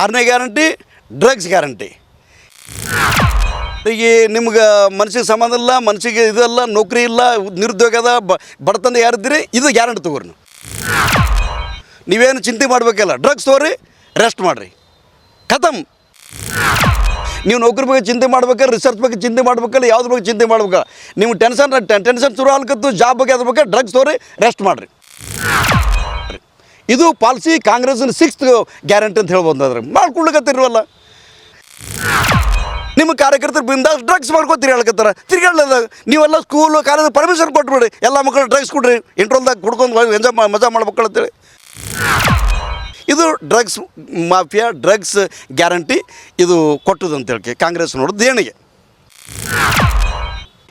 6ನೇ guarantee drugs guarantee. ಈಗ ನಿಮ್ಗೆ ಮನಸ್ಸಿಗೆ ಸಮಾಧಾನ ಇಲ್ಲ, ಮನಸ್ಸಿಗೆ ಇದಲ್ಲ, ನೌಕರಿ ಇಲ್ಲ, ನಿರುದ್ಯೋಗದ ಬಡತನ ಯಾರಿದ್ದೀರಿ, ಇದು ಗ್ಯಾರಂಟಿ ತೊಗೊರಿ. ನೀವೇನು ಚಿಂತೆ ಮಾಡಬೇಕಲ್ಲ, ಡ್ರಗ್ಸ್ ತೊಗೊರಿ, ರೆಸ್ಟ್ ಮಾಡಿರಿ, ಖತಮ್. ನೀವು ನೌಕರಿ ಬಗ್ಗೆ ಚಿಂತೆ ಮಾಡ್ಬೇಕಾರೆ, ರಿಸರ್ಚ್ ಬಗ್ಗೆ ಚಿಂತೆ ಮಾಡ್ಬೇಕಲ್ಲ, ಯಾವ್ದ್ರ ಬಗ್ಗೆ ಚಿಂತೆ ಮಾಡ್ಬೇಕಲ್ಲ. ನೀವು ಟೆನ್ಷನ್ ಶುರು ಆಗ್ಲಕ್ಕತ್ತು, ಜಾಬ್ ಬಗ್ಗೆ ಅದ್ರ ಬಗ್ಗೆ ಡ್ರಗ್ಸ್ ತೊಗೊರಿ, ರೆಸ್ಟ್ ಮಾಡಿರಿ. ಇದು ಪಾಲಿಸಿ ಕಾಂಗ್ರೆಸ್ನ 6th ಗ್ಯಾರಂಟಿ ಅಂತ ಹೇಳ್ಬೋದು. ಅದ್ರ ಮಾಡ್ಕೊಳ್ಕತ್ತಿರವಲ್ಲ, ನಿಮ್ಮ ಕಾರ್ಯಕರ್ತರು ಬಿಂದಾಸ್ ಡ್ರಗ್ಸ್ ಮಾಡ್ಕೊತೀರಿ ಹೇಳ್ಕತ್ತಾರ. ತಿರ್ಗಾಡ್ಲದ ನೀವೆಲ್ಲ ಸ್ಕೂಲು ಕಾಲೇಜ್ ಪರ್ಮಿಷನ್ ಕೊಟ್ಬಿಡ್ರಿ, ಎಲ್ಲ ಮಕ್ಕಳು ಡ್ರಗ್ಸ್ ಕೊಡ್ರಿ, ಇಂಟ್ರೋಲ್ದಾಗ ಕುಡ್ಕೊಂಡು ಎಂಜಾಯ್ ಮಜಾ ಮಾಡ್ಬೇಕಲ್ಲ ಅಂತೇಳಿ. ಇದು ಡ್ರಗ್ಸ್ ಮಾಫಿಯಾ, ಡ್ರಗ್ಸ್ ಗ್ಯಾರಂಟಿ ಇದು ಕೊಟ್ಟದು ಅಂತೇಳಿ ಕಾಂಗ್ರೆಸ್ ನೋಡೋದು ದೇಣಿಗೆ.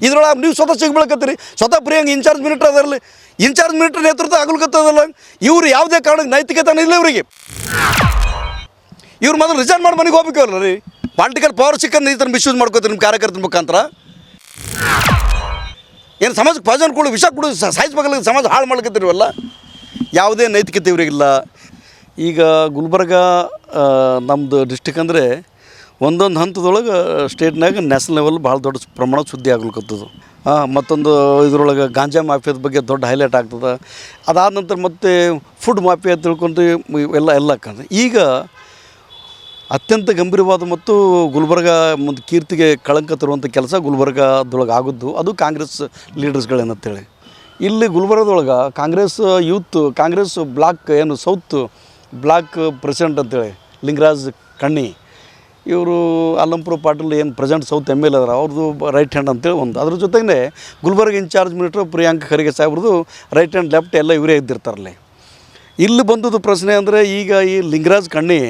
ಇದ್ರೊಳಗೆ ನೀವು ಸ್ವತಃ ಸಿಗ್ಬೇಕತ್ತೀರಿ. ಸ್ವತಃ ಪ್ರಿಯಾಂಕ್ ಇನ್ಚಾರ್ಜ್ ಮಿನಿಸ್ಟರ್ ಅದರಲ್ಲಿ, ಇನ್ಚಾರ್ಜ್ ಮಿನಿಸ್ಟರ್ ನೇತೃತ್ವ ಆಗಲ್ಕತ್ತದಲ್ಲ. ಇವರು ಯಾವುದೇ ಕಾರಣಕ್ಕೆ ನೈತಿಕತೆ ಇಲ್ಲ ಇವರಿಗೆ. ಇವ್ರು ಮೊದಲು ರಿಸೈನ್ ಮಾಡಿ ಮನೆಗೆ ಹೋಗ್ಬೇಕಲ್ಲ ರೀ. ಪಾಲಿಟಿಕಲ್ ಪವರ್ ಸಿಕ್ಕಂದು ಈ ಥರ ಮಿಸ್ಯೂಸ್ ಮಾಡ್ಕೋತೀರಿ ನಿಮ್ಮ ಕಾರ್ಯಕರ್ತರ ಮುಖಾಂತರ. ಏನು ಸಮಾಜಕ್ಕೆ ಪಾಯ್ಸನ್ ಕೊಡು, ವಿಷ ಕೊಡು, ಸಾಯಿಸ್ಬೇಕಲ್ಲ, ಸಮಾಜ ಹಾಳು ಮಾಡ್ಕೊತಿರುವಲ್ಲ. ಯಾವುದೇ ನೈತಿಕತೆ ಇವರಿಗಿಲ್ಲ. ಈಗ ಗುಲ್ಬರ್ಗ ನಮ್ಮದು ಡಿಸ್ಟಿಕ್ ಅಂದರೆ ಒಂದೊಂದು ಹಂತದೊಳಗೆ ಸ್ಟೇಟ್ನಾಗ ನ್ಯಾಷನಲ್ ಲೆವೆಲ್ ಭಾಳ ದೊಡ್ಡ ಪ್ರಮಾಣ ಸುದ್ದಿ ಆಗ್ಲಿಕ್ಕತ್ತದು. ಮತ್ತೊಂದು ಇದರೊಳಗೆ ಗಾಂಜಾ ಮಾಫಿಯಾದ ಬಗ್ಗೆ ದೊಡ್ಡ ಹೈಲೈಟ್ ಆಗ್ತದೆ. ಅದಾದ ನಂತರ ಮತ್ತೆ ಫುಡ್ ಮಾಫಿಯಾ ತಿಳ್ಕೊಂಡು ಎಲ್ಲ ಕಂಡು ಈಗ ಅತ್ಯಂತ ಗಂಭೀರವಾದ ಮತ್ತು ಗುಲ್ಬರ್ಗ ಒಂದು ಕೀರ್ತಿಗೆ ಕಳಂಕ ತರುವಂಥ ಕೆಲಸ ಗುಲ್ಬರ್ಗದೊಳಗೆ ಆಗೋದು ಅದು ಕಾಂಗ್ರೆಸ್ ಲೀಡರ್ಸ್ಗಳೇನಂತೇಳಿ. ಇಲ್ಲಿ ಗುಲ್ಬರ್ಗದೊಳಗೆ ಕಾಂಗ್ರೆಸ್ ಯೂತ್, ಕಾಂಗ್ರೆಸ್ ಬ್ಲಾಕ್ ಏನು ಸೌತ್ ಬ್ಲಾಕ್ ಪ್ರೆಸಿಡೆಂಟ್ ಅಂತೇಳಿ ಲಿಂಗರಾಜ್ ಕಣ್ಣಿ, ಇವರು ಅಲ್ಲಂಪುರ ಪಾಟೀಲ್ ಏನು ಪ್ರೆಸೆಂಟ್ ಸೌತ್ MLA ಅದಾರ, ಅವ್ರದ್ದು ರೈಟ್ ಹ್ಯಾಂಡ್ ಅಂತೇಳಿ ಒಂದು. ಅದ್ರ ಜೊತೆಗೆ ಗುಲ್ಬರ್ಗ ಇನ್ಚಾರ್ಜ್ ಮಿನಿಸ್ಟರ್ ಪ್ರಿಯಾಂಕ್ ಖರ್ಗೆ ಸಾಹೇಬ್ರದ್ದು ರೈಟ್ ಹ್ಯಾಂಡ್ ಲೆಫ್ಟ್ ಎಲ್ಲ ಇವರೇ ಇದ್ದಿರ್ತಾರಲ್ಲಿ. ಇಲ್ಲಿ ಬಂದದ್ದು ಪ್ರಶ್ನೆ ಅಂದರೆ ಈಗ ಈ ಲಿಂಗರಾಜ್ ಕಣ್ಣಿ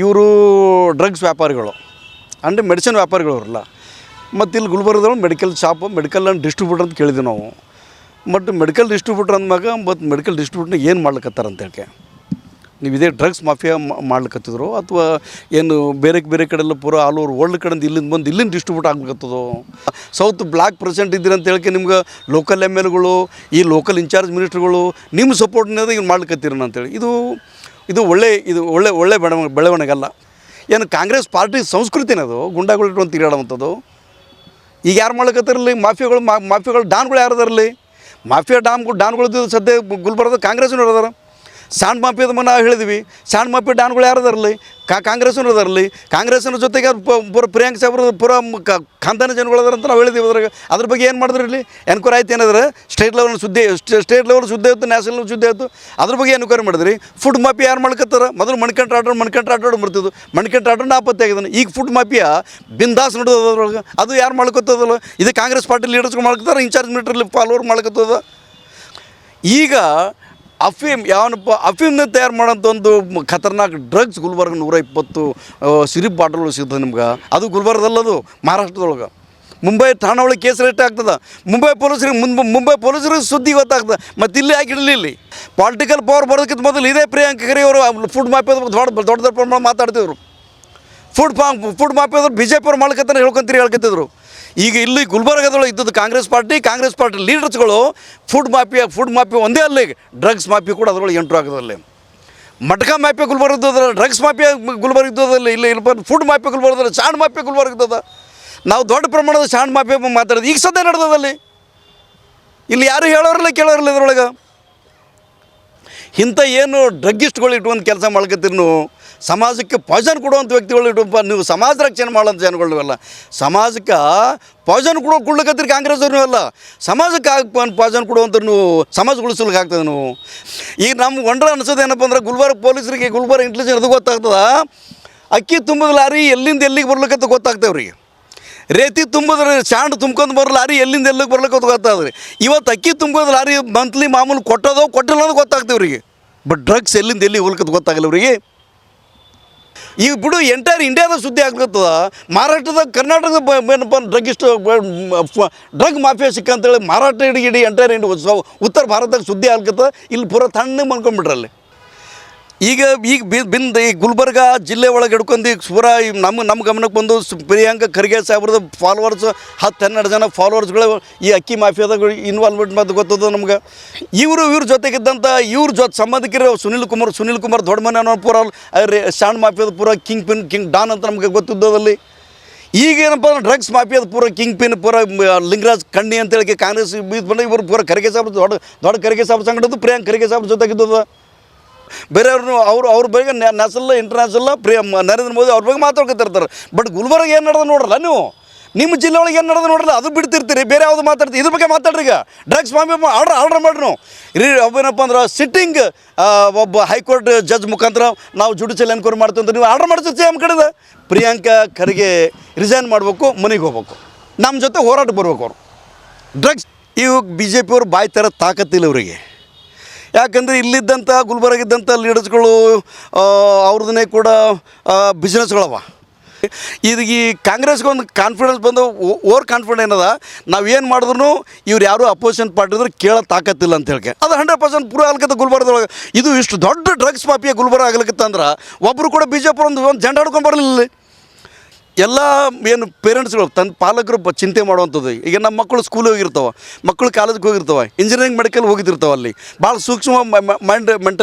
ಇವರು ಡ್ರಗ್ಸ್ ವ್ಯಾಪಾರಿಗಳು ಅಂದರೆ ಮೆಡಿಸಿನ್ ವ್ಯಾಪಾರಿಗಳು ಅವರಲ್ಲ. ಮತ್ತು ಇಲ್ಲಿ ಗುಲ್ಬರ್ಗದೊಳಗೆ medical shop, medical and distributor ಅಂತ ಕೇಳಿದ್ವಿ ನಾವು. ಬಟ್ ಮೆಡಿಕಲ್ ಡಿಸ್ಟ್ರಿಬ್ಯೂಟರ್ ಅಂದಾಗ ಮತ್ತು ಮೆಡಿಕಲ್ ಡಿಸ್ಟ್ರಿಬ್ಯೂಟ್ನ ಏನು ಮಾಡ್ಲಿಕ್ಕತ್ತಾರ ಅಂತೇಳಿ, ನೀವು ಇದೇ ಡ್ರಗ್ಸ್ ಮಾಫಿಯಾ ಮಾಡ್ಲಿಕ್ಕತ್ತಿದ್ರು ಅಥವಾ ಏನು ಬೇರೆ ಕಡೆಲ್ಲ ಪೂರ ಆಲ್ ಓವರ್ ವರ್ಲ್ಡ್ ಕಡೆಯಿಂದ ಇಲ್ಲಿಂದ ಬಂದು ಇಲ್ಲಿಂದ ಡಿಸ್ಟ್ರಿಬ್ಯೂಟ್ ಆಗ್ಲಿಕ್ಕತ್ತದೋ. ಸೌತ್ ಬ್ಲಾಕ್ ಪ್ರೆಸಿಡೆಂಟ್ ಇದ್ದೀರಿ ಅಂತ ಹೇಳಕ್ಕೆ ನಿಮ್ಗೆ ಲೋಕಲ್ MLAಗಳು, ಈ ಲೋಕಲ್ ಇನ್ಚಾರ್ಜ್ ಮಿನಿಸ್ಟ್ರುಗಳು ನಿಮ್ಮ ಸಪೋರ್ಟ್ನಾಗ ಇವ್ನು ಮಾಡ್ಲಿಕ್ಕತ್ತೀರ ಅಂತೇಳಿ ಇದು ಒಳ್ಳೆ ಬೆಳವಣಿಗೆ ಅಲ್ಲ. ಏನು ಕಾಂಗ್ರೆಸ್ ಪಾರ್ಟಿ ಸಂಸ್ಕೃತಿನದು ಗುಂಡಾಗಳು ಇಟ್ಕೊಂಡು ತಿರುಗಾಡುವಂಥದ್ದು. ಈಗ ಯಾರು ಮಾಡ್ಲಿಕ್ಕತ್ತಿರಲಿ, ಮಾಫಿಯಾಗಳು ಡಾನ್ಗಳು ಯಾರದಾರಲ್ಲಿ, ಮಾಫಿಯಾ ಡಾನ್ಗಳು ಸದ್ಯ ಗುಲ್ಬರ್ಗದ ಕಾಂಗ್ರೆಸ್ನವ್ರು ಅದಾರ. ಸ್ಯಾಂಡ್ ಮಾಫಿಯಾದ ನಾವು ಹೇಳಿದ್ವಿ, ಸ್ಯಾಂಡ್ ಮಾಫಿಯಾ ಡಾನ್ಗಳು ಯಾರದಾರಲ್ಲಿ, ಕಾಂಗ್ರೆಸ್ನವ್ರು ಅದಾರಲ್ಲಿ. ಕಾಂಗ್ರೆಸ್ನ ಜೊತೆಗೆ ಪೂರ ಪ್ರಿಯಾಂಕ್ ಸಾಹೇಬ್ರು ಪೂರ ಖಾನ್ದಾನ ಜನಗಳು ಅದಾರ ಅಂತ ನಾವು ಹೇಳಿದ್ದೀವಿ. ಅದ್ರ ಬಗ್ಗೆ ಏನು ಮಾಡಿದ್ರಿ ಇಲ್ಲಿ ಎನ್ಕ್ವೈರಿ ಆಯ್ತು ಏನಾದ್ರೆ ಸ್ಟೇಟ್ ಲೆವೆಲ್ ಸುದ್ದಿ ಆಯಿತು, ನ್ಯಾಷನಲ್ ಲೆವೆಲ್ ಸುದ್ದಿ ಆಯಿತು. ಅದ್ರ ಬಗ್ಗೆ ಎನ್ಕ್ವೈರಿ ಮಾಡಿದ್ರಿ. ಫುಡ್ ಮಾಫಿಯಾ ಯಾರು ಮಾಡ್ಕೊತಾರ, ಮೊದಲು ಮಣ್ಕಂಟ್ರ ಆರ್ಡರ್ ಬರ್ತಿದ್ದು, ಮಣ್ಕಂಟ್ರ ಆರ್ಡರ್ ನಾಪತ್ತೆ ಆಗಿದ್ದಾನೆ. ಈಗ ಫುಡ್ ಮಾಫಿಯಾ ಬಿಂದಾಸ್ ನಡೆಯೋದು ಅದ್ರೊಳಗೆ, ಅದು ಯಾರು ಮಾಡ್ಕೊತದಲ್ಲ, ಇದು ಕಾಂಗ್ರೆಸ್ ಪಾರ್ಟಿ ಲೀಡರ್ಸ್ಗಳು ಮಾಡ್ಕೊತಾರೆ, ಇನ್ಚಾರ್ಜ್ ಮಿನಿಸ್ಟರ್ ಫಾಲೋವರ್ ಮಾಡ್ಕೊತದ. ಈಗ ಅಫೀಮ್ನ ತಯಾರು ಮಾಡೋಂಥ ಒಂದು ಖತರ್ನಾಕ್ ಡ್ರಗ್ಸ್ ಗುಲ್ಬರ್ಗ 120 ಸಿರಿಪ್ ಬಾಟಲ್ಗಳು ಸಿಗ್ತದೆ ನಿಮ್ಗೆ. ಅದು ಗುಲ್ಬರ್ಗದಲ್ಲದು, ಮಹಾರಾಷ್ಟ್ರದೊಳಗೆ. ಮುಂಬೈ ಠಾಣೆ ಒಳಗೆ ಕೇಸ್ ರೇಟ್ ಆಗ್ತದೆ. ಮುಂಬೈ ಪೊಲೀಸರಿಗೆ ಸುದ್ದಿ ಗೊತ್ತಾಗ್ತದೆ. ಮತ್ತು ಇಲ್ಲಿ ಆಗಿಡಲಿ, ಇಲ್ಲಿ ಪಾಲಿಟಿಕಲ್ ಪವರ್ ಬರೋದಕ್ಕಿಂತ ಮೊದಲು ಇದೇ ಪ್ರಿಯಾಂಕ್ ಖರ್ಗೆ ಅವರು ಫುಡ್ ಮಾಫಿಯಾದ ದೊಡ್ಡ ಪ್ರಮಾಣ ಮಾತಾಡ್ತಿದ್ರು. ಫುಡ್ ಮಾಫಿಯಾದ್ರು BJP ಅವ್ರು ಹೇಳ್ಕೊತಿದ್ರು. ಈಗ ಇಲ್ಲಿ ಗುಲ್ಬರ್ಗದೊಳಗೆ ಇದ್ದದ್ದು ಕಾಂಗ್ರೆಸ್ ಪಾರ್ಟಿ ಲೀಡರ್ಸ್ಗಳು ಫುಡ್ ಮಾಫಿಯಾ ಒಂದೇ ಅಲ್ಲ, ಈಗ ಡ್ರಗ್ಸ್ ಮಾಫಿಯಾ ಕೂಡ ಅದರೊಳಗೆ ಎಂಟ್ರು ಆಗೋದಲ್ಲಿ. ಮಟ್ಕಾ ಮಾಫಿಯಾ ಗುಲ್ಬರ್ಗದ, ಡ್ರಗ್ಸ್ ಮಾಫಿಯಾ ಗುಲ್ಬರ್ಗದಲ್ಲಿ, ಇಲ್ಲಿ ಫುಡ್ ಮಾಫಿಯಾ ಗುಲ್ಬರ್ಗದಲ್ಲಿ, ಶಾಂಡ್ ಮಾಫಿಯಾ ಗುಲ್ಬರ್ಗದ. ನಾವು ದೊಡ್ಡ ಪ್ರಮಾಣದ ಶಾಂಡ್ ಮಾಫಿಯಾ ಮಾತಾಡೋದು ಈಗ ಸದ್ಯ ನಡೆದದಲ್ಲಿ. ಇಲ್ಲಿ ಯಾರು ಹೇಳೋರಿಲ್ಲ ಕೇಳೋರಿಲ್ಲ ಇದ್ರೊಳಗೆ. ಇಂಥ ಏನು ಡ್ರಗ್ಗಿಸ್ಟ್ಗಳು ಇಟ್ಕೊಂಡು ಕೆಲಸ ಮಾಡ್ಕೊತೀರಿ ನೀವು, ಸಮಾಜಕ್ಕೆ ಪಾಯ್ಸನ್ ಕೊಡುವಂಥ ವ್ಯಕ್ತಿಗಳು ಇಟ್ಟು ನೀವು ಸಮಾಜ ರಕ್ಷಣೆ ಮಾಡೋಂಥ ಜನಗಳು ಅಲ್ಲ. ಸಮಾಜಕ್ಕೆ ಪಾಯ್ಸನ್ ಕೊಡ್ಲಿಕ್ಕತ್ತೀರಿ ಕಾಂಗ್ರೆಸ್ಸವ್ರು ಅಲ್ಲ, ಸಮಾಜಕ್ಕೆ ಪಾಯ್ಸನ್ ಕೊಡುವಂಥ ನೀವು ಸಮಾಜ ಉಳಿಸ್ಲಿಕ್ಕೆ ಆಗ್ತದೆ. ನೀವು ಈಗ ನಮ್ಗೆ ಒಂಡ್ರ ಅನ್ಸೋದು ಏನಪ್ಪ ಅಂದ್ರೆ ಗುಲ್ಬರ್ಗ ಪೊಲೀಸರಿಗೆ, ಗುಲ್ಬರ್ಗ ಇಂಟೆಲಿಜೆನ್ಸ್ ಅದು ಗೊತ್ತಾಗ್ತದ. ಅಕ್ಕಿ ತುಂಬಿದ ಲಾರಿ ಎಲ್ಲಿಂದ ಎಲ್ಲಿಗೆ ಬರ್ಲಿಕ್ಕಂತ ಗೊತ್ತಾಗ್ತೇವ್ರಿಗೆ. ರೇತಿ ತುಂಬಿದ್ರೆ ಶಾಂಡ್ ತುಂಬ್ಕೊಂಡು ಬರೋ ಲಾರಿ ಎಲ್ಲಿಂದ ಎಲ್ಲಿಗೆ ಬರ್ಲಿಕ್ಕೆ ಗೊತ್ತಾಗ್ತದೆ. ಇವತ್ತು ಅಕ್ಕಿ ತುಂಬೋದು ಲಾರಿ ಮಂತ್ಲಿ ಮಾಮೂಲು ಕೊಟ್ಟೋದೋ ಕೊಟ್ಟಿಲ್ಲ ಅನ್ನೋದು ಗೊತ್ತಾಗ್ತೇವ್ರಿಗೆ. ಬಟ್ ಡ್ರಗ್ಸ್ ಎಲ್ಲಿಂದ ಎಲ್ಲಿ ಹೋಗ್ಲಿಕ್ಕೆ ಗೊತ್ತಾಗಲ್ಲ ಇವರಿಗೆ. ಈಗ ಬಿಡು ಎಂಟೈರ್ ಇಂಡಿಯಾದ ಸುದ್ದಿ ಆಗ್ಲತ್ತದ. ಮಹಾರಾಷ್ಟ್ರದ ಕರ್ನಾಟಕದ ಏನಪ್ಪ ಡ್ರಗ್ ಮಾಫಿಯಾ ಸಿಕ್ಕಂತೇಳಿ ಮಹಾರಾಷ್ಟ್ರ ಇಡೀ ಎಂಟೈರ್ ಉತ್ತರ ಭಾರತದಾಗ ಸುದ್ದಿ ಆಗ್ಲತ್ತದ. ಇಲ್ಲಿ ಪೂರ ತಣ್ಣಗೆ ಮಾಡ್ಕೊಂಡ್ಬಿಟ್ರಲ್ಲಿ. ಈಗ ಬಿಂದು ಈ ಗುಲ್ಬರ್ಗ ಜಿಲ್ಲೆ ಒಳಗೆ ಹಿಡ್ಕೊಂಡು ಈಗ ಪೂರ ನಮ್ಮ ಗಮನಕ್ಕೆ ಬಂದು ಪ್ರಿಯಾಂಕ ಖರ್ಗೆ ಸಾಹೇಬ್ರದ್ದು ಫಾಲೋವರ್ಸ್ 10-12 ಜನ ಫಾಲೋವರ್ಸ್ಗಳು ಈ ಅಕ್ಕಿ ಮಾಫಿಯಾದಾಗ ಇನ್ವಾಲ್ವ್ಮೆಂಟ್ ಮತ್ತು ಗೊತ್ತದ ನಮ್ಗೆ ಇವ್ರ ಜೊತೆಗಿದ್ದಂಥ ಸಂಬಂಧಿಕರು ಸುನಿಲ್ ಕುಮಾರ್ ದೊಡ್ಡ ಮನೆ ಅನ್ನೋ ಪೂರ ಶಾಣ್ ಮಾಫಿಯಾದ ಪೂರ ಕಿಂಗ್ ಡಾನ್ ಅಂತ ನಮಗೆ ಗೊತ್ತಿದ್ದದಲ್ಲಿ ಈಗೇನಪ್ಪ ಅಂದ್ರೆ ಡ್ರಗ್ಸ್ ಮಾಫಿಯಾದ ಪೂರ ಕಿಂಗ್ ಪಿನ್ ಪೂರ ಲಿಂಗರಾಜ್ ಕಣ್ಣಿ ಅಂತೇಳಿ ಕಾಂಗ್ರೆಸ್ ಬಂದು ಇವರು ಪೂರ ಖರ್ಗೆ ಸಾಹೇಬ್ರು ದೊಡ್ಡ ಖರ್ಗೆ ಸಾಹೇಬ್ರ ಸಂಘಟದ್ದು ಪ್ರಿಯಾಂಕ್ ಖರ್ಗೆ ಸಾಹೇಬ್ರ ಜೊತೆಗಿದ್ದದ ಬೇರೆಯವ್ರನ್ನು ಅವ್ರ ಬಗ್ಗೆ ನ್ಯಾಷನಲ್ ಇಂಟರ್ನ್ಯಾಷನಲ್ ನರೇಂದ್ರ ಮೋದಿ ಅವ್ರ ಬಗ್ಗೆ ಮಾತಾಡ್ಕೊತಿರ್ತಾರೆ ಬಟ್ ಗುಲ್ಬರ್ಗ ಏನು ನಡೆದ ನೋಡ್ರಲ್ಲ ನೀವು ನಿಮ್ಮ ಜಿಲ್ಲೆ ಒಳಗೆ ಏನು ನಡೆದ ನೋಡ್ರಲ್ಲ ಅದು ಬಿಡ್ತಿರ್ತೀರಿ ಬೇರೆ ಯಾವುದು ಮಾತಾಡ್ತೀರಿ ಇದ್ರ ಬಗ್ಗೆ ಮಾತಾಡ್ರಿ ಈಗ ಡ್ರಗ್ಸ್ ಮಾಫಿಯಾ ಆರ್ಡರ್ ಮಾಡ್ರಿ ನಾವು ಏನಪ್ಪ ಅಂದ್ರೆ ಸಿಟ್ಟಿಂಗ್ ಒಬ್ಬ ಹೈಕೋರ್ಟ್ ಜಡ್ಜ್ ಮುಖಾಂತರ ನಾವು ಜುಡಿಷಿಯಲ್ ಎನ್ಕ್ವೈರಿ ಮಾಡ್ತೀವಿ ಅಂತ ನೀವು ಆರ್ಡರ್ ಮಾಡ್ತೀವಿ ಸಿ ಎಮ್ ಕಡೆದ ಪ್ರಿಯಾಂಕಾ ಖರ್ಗೆ ರಿಸೈನ್ ಮಾಡಬೇಕು ಮನೆಗೆ ಹೋಗ್ಬೇಕು ನಮ್ಮ ಜೊತೆ ಹೋರಾಟಕ್ಕೆ ಬರ್ಬೇಕು ಅವರು ಡ್ರಗ್ಸ್ ಇವು ಬಿ ಜೆ ಪಿಯವ್ರು ಬಾಯಿ ಥರ ತಾಕತ್ತಿಲ್ಲ ಇವರಿಗೆ ಯಾಕಂದರೆ ಇಲ್ಲಿದ್ದಂಥ ಗುಲ್ಬರ್ಗಿದ್ದಂಥ ಲೀಡರ್ಸ್ಗಳು ಅವ್ರದನ್ನೇ ಕೂಡ ಬಿಸ್ನೆಸ್ಗಳವ ಇದು ಈ ಕಾಂಗ್ರೆಸ್ಗೆ ಒಂದು ಕಾನ್ಫಿಡೆನ್ಸ್ ಬಂದು ಓವರ್ ಕಾನ್ಫಿಡೆಂಟ್ ಏನದ ನಾವು ಏನು ಮಾಡಿದ್ರು ಇವ್ರು ಯಾರು ಅಪೋಸಿಷನ್ ಪಾರ್ಟಿ ಇದ್ರೆ ಕೇಳೋ ತಾಕತ್ತಿಲ್ಲ ಅಂತ ಹೇಳಿ ಅದು 100% ಪೂರ ಆಗ್ಲಿಕ್ಕೆ ಗುಲ್ಬರ್ಗದೊಳಗೆ ಇದು ಇಷ್ಟು ದೊಡ್ಡ ಡ್ರಗ್ಸ್ ಮಾಫಿಯಾ ಗುಲ್ಬರ್ಗ ಆಗ್ಲಿಕ್ಕಂದ್ರೆ ಒಬ್ಬರು ಕೂಡ ಬಿ ಜೆ ಪಿ ಒಂದು ಜೆಂಡ ಹಿಡ್ಕೊಂಡು ಬರಲಿಲ್ಲ ಎಲ್ಲ ಏನು ಪೇರೆಂಟ್ಸ್ಗಳು ತನ್ನ ಪಾಲಕರು ಚಿಂತೆ ಮಾಡುವಂಥದ್ದು ಈಗ ನಮ್ಮ ಮಕ್ಕಳು ಸ್ಕೂಲಿಗೆ ಹೋಗಿರ್ತಾವೆ ಮಕ್ಕಳು ಕಾಲೇಜ್ಗೆ ಹೋಗಿರ್ತಾವೆ ಇಂಜಿನಿಯರಿಂಗ್ ಮೆಡಿಕಲ್ ಹೋಗಿರ್ತಾವೆ ಅಲ್ಲಿ ಭಾಳ ಸೂಕ್ಷ್ಮ ಮೆಂಟಲ್